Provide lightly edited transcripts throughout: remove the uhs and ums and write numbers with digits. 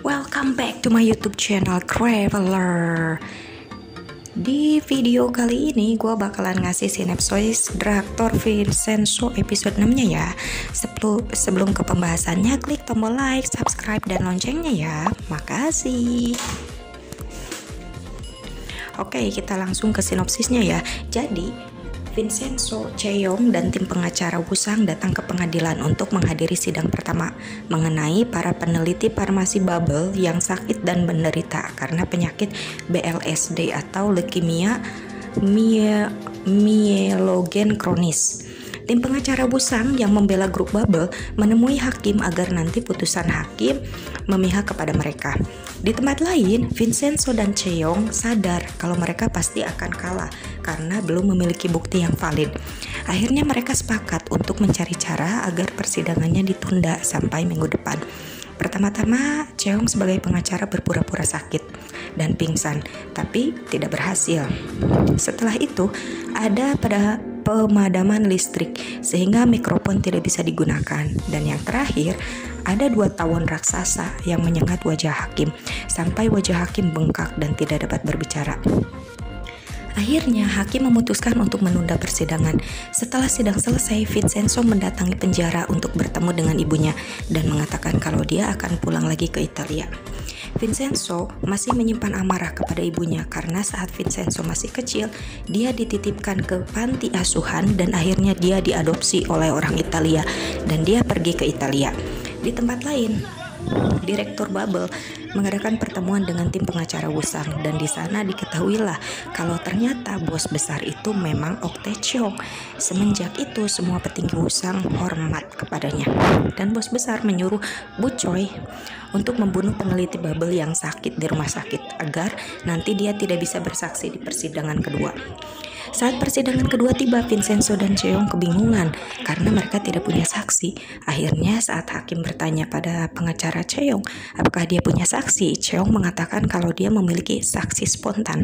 Welcome back to my YouTube channel Traveler. Di video kali ini gue bakalan ngasih sinopsis Drakor Vincenzo episode 6-nya ya. Sebelum ke pembahasannya, klik tombol like, subscribe, dan loncengnya ya. Makasih. Oke, kita langsung ke sinopsisnya ya. Jadi Vincenzo, Cheong, dan tim pengacara Wusang datang ke pengadilan untuk menghadiri sidang pertama mengenai para peneliti farmasi bubble yang sakit dan menderita karena penyakit BLSD atau leukemia mielogen kronis. Tim pengacara Wusang yang membela grup bubble menemui hakim agar nanti putusan hakim memihak kepada mereka. Di tempat lain, Vincenzo dan Cheong sadar kalau mereka pasti akan kalah karena belum memiliki bukti yang valid. Akhirnya mereka sepakat untuk mencari cara agar persidangannya ditunda sampai minggu depan. Pertama-tama, Cheong sebagai pengacara berpura-pura sakit dan pingsan, tapi tidak berhasil. Setelah itu, ada pada pemadaman listrik sehingga mikrofon tidak bisa digunakan. Dan yang terakhir, ada 2 tawon raksasa yang menyengat wajah hakim sampai wajah hakim bengkak dan tidak dapat berbicara. Akhirnya hakim memutuskan untuk menunda persidangan. Setelah sidang selesai, Vincenzo mendatangi penjara untuk bertemu dengan ibunya dan mengatakan kalau dia akan pulang lagi ke Italia. Vincenzo masih menyimpan amarah kepada ibunya karena saat Vincenzo masih kecil, dia dititipkan ke panti asuhan dan akhirnya dia diadopsi oleh orang Italia dan dia pergi ke Italia. Di tempat lain, Direktur Bubble mengadakan pertemuan dengan tim pengacara Wusang dan di sana diketahuilah kalau ternyata bos besar itu memang Ok Tae-cheong. Semenjak itu semua petinggi Wusang hormat kepadanya dan bos besar menyuruh Bu Choi untuk membunuh peneliti Bubble yang sakit di rumah sakit agar nanti dia tidak bisa bersaksi di persidangan kedua. Saat persidangan kedua tiba, Vincenzo dan Cheong kebingungan karena mereka tidak punya saksi. Akhirnya saat hakim bertanya pada pengacara Cheong apakah dia punya saksi, Cheong mengatakan kalau dia memiliki saksi spontan.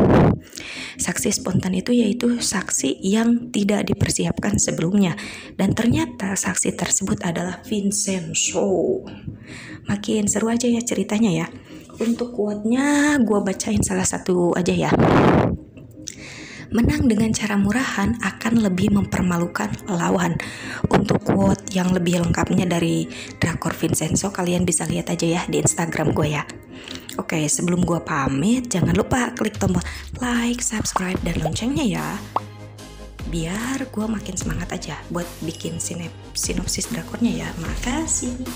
Saksi spontan itu yaitu saksi yang tidak dipersiapkan sebelumnya, dan ternyata saksi tersebut adalah Vincenzo. Makin seru aja ya ceritanya ya. Untuk quote-nya gue bacain salah satu aja ya. Menang dengan cara murahan akan lebih mempermalukan lawan. Untuk quote yang lebih lengkapnya dari Drakor Vincenzo kalian bisa lihat aja ya di Instagram gue ya. Oke, sebelum gue pamit jangan lupa klik tombol like, subscribe, dan loncengnya ya, biar gue makin semangat aja buat bikin sinopsis drakornya ya. Makasih.